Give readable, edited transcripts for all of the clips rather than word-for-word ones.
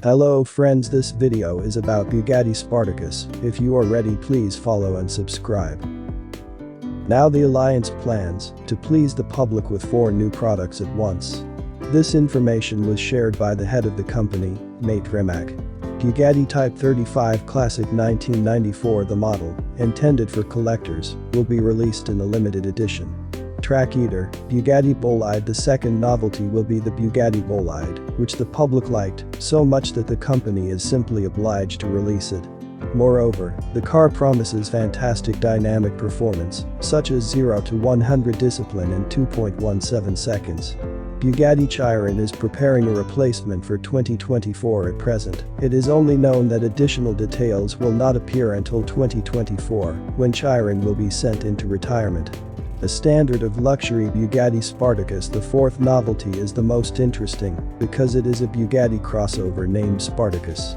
Hello friends, this video is about Bugatti Spartacus. If you are ready, please follow and subscribe. Now the alliance plans to please the public with 4 new products at once. This information was shared by the head of the company, Mate Rimac. Bugatti Type 35 Classic 1994, the model, intended for collectors, will be released in a limited edition. Track Eater, Bugatti Bolide. The second novelty will be the Bugatti Bolide, which the public liked so much that the company is simply obliged to release it. Moreover, the car promises fantastic dynamic performance, such as 0 to 100 discipline in 2.17 seconds. Bugatti Chiron is preparing a replacement for 2024 at present. It is only known that additional details will not appear until 2024, when Chiron will be sent into retirement. A standard of luxury Bugatti Spartacus, the 4th novelty, is the most interesting because it is a Bugatti crossover named Spartacus.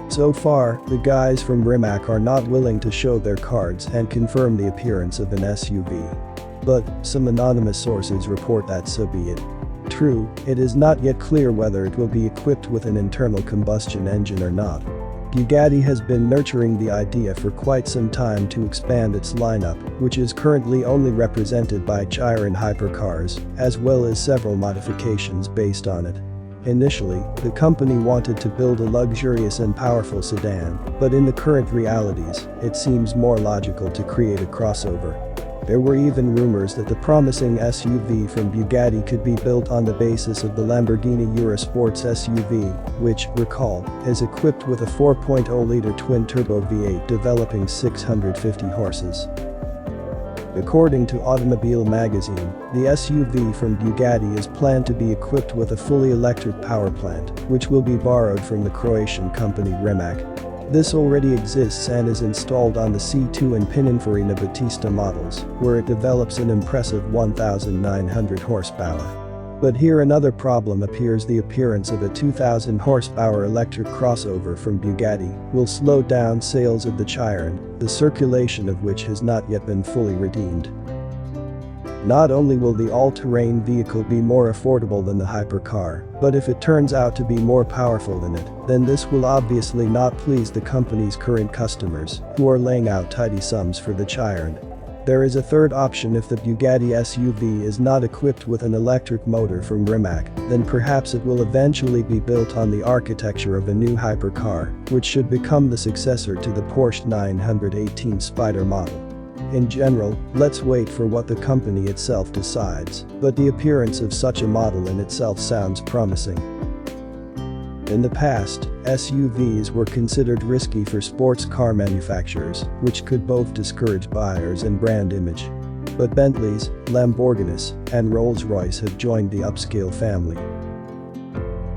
So far, the guys from Rimac are not willing to show their cards and confirm the appearance of an SUV. But some anonymous sources report that so be it. True, it is not yet clear whether it will be equipped with an internal combustion engine or not. Bugatti has been nurturing the idea for quite some time to expand its lineup, which is currently only represented by Chiron hypercars, as well as several modifications based on it. Initially, the company wanted to build a luxurious and powerful sedan, but in the current realities, it seems more logical to create a crossover. There were even rumors that the promising SUV from Bugatti could be built on the basis of the Lamborghini Urus sports SUV, which, recall, is equipped with a 4.0-liter twin-turbo V8 developing 650 horses. According to Automobile magazine, the SUV from Bugatti is planned to be equipped with a fully electric power plant, which will be borrowed from the Croatian company Rimac. This already exists and is installed on the C2 and Pininfarina Battista models, where it develops an impressive 1,900 horsepower. But here another problem appears: the appearance of a 2,000 horsepower electric crossover from Bugatti will slow down sales of the Chiron, the circulation of which has not yet been fully redeemed. Not only will the all-terrain vehicle be more affordable than the hypercar, but if it turns out to be more powerful than it, then this will obviously not please the company's current customers, who are laying out tidy sums for the Chiron. There is a third option: if the Bugatti SUV is not equipped with an electric motor from Rimac, then perhaps it will eventually be built on the architecture of a new hypercar, which should become the successor to the Porsche 918 Spider model. In general, let's wait for what the company itself decides, but the appearance of such a model in itself sounds promising. In the past, SUVs were considered risky for sports car manufacturers, which could both discourage buyers and brand image. But Bentleys, Lamborghinis, and Rolls-Royce have joined the upscale family.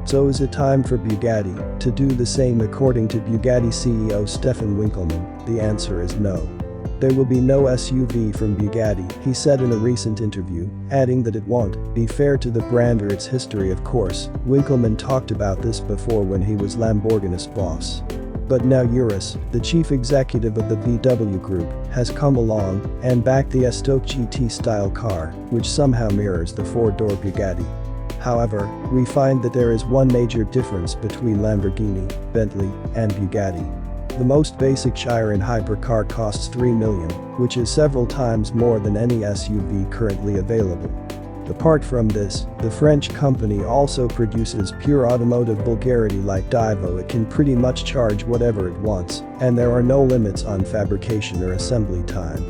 So is it time for Bugatti to do the same? According to Bugatti CEO Stephan Winkelmann, the answer is no. There will be no SUV from Bugatti, he said in a recent interview, adding that it won't be fair to the brand or its history. Of course, Winkelmann talked about this before when he was Lamborghini's boss. But now Urus, the chief executive of the VW group, has come along and backed the Estoque GT-style car, which somehow mirrors the 4-door Bugatti. However, we find that there is one major difference between Lamborghini, Bentley, and Bugatti. The most basic Chiron hypercar costs $3 million, which is several times more than any SUV currently available. Apart from this, the French company also produces pure automotive vulgarity like Divo. It can pretty much charge whatever it wants, and there are no limits on fabrication or assembly time.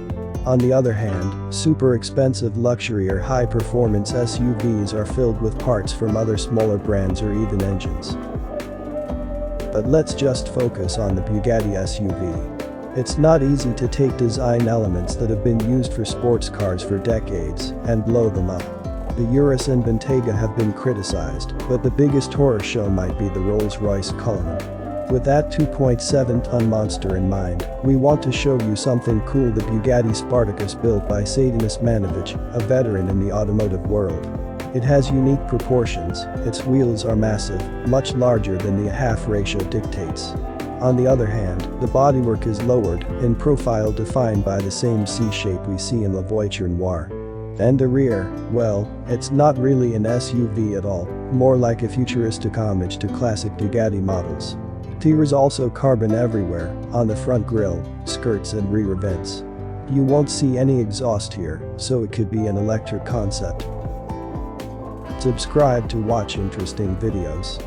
On the other hand, super expensive luxury or high-performance SUVs are filled with parts from other smaller brands or even engines. But let's just focus on the Bugatti SUV. It's not easy to take design elements that have been used for sports cars for decades and blow them up. The Urus and Bentayga have been criticized, but the biggest horror show might be the Rolls-Royce Cullinan. With that 2.7-ton monster in mind, we want to show you something cool: the Bugatti Spartacus, built by Satanis Manovich, a veteran in the automotive world. It has unique proportions, its wheels are massive, much larger than the half ratio dictates. On the other hand, the bodywork is lowered, in profile defined by the same C-shape we see in La Voiture Noire. And the rear, well, it's not really an SUV at all, more like a futuristic homage to classic Bugatti models. There's also carbon everywhere, on the front grille, skirts and rear vents. You won't see any exhaust here, so it could be an electric concept. Subscribe to watch interesting videos.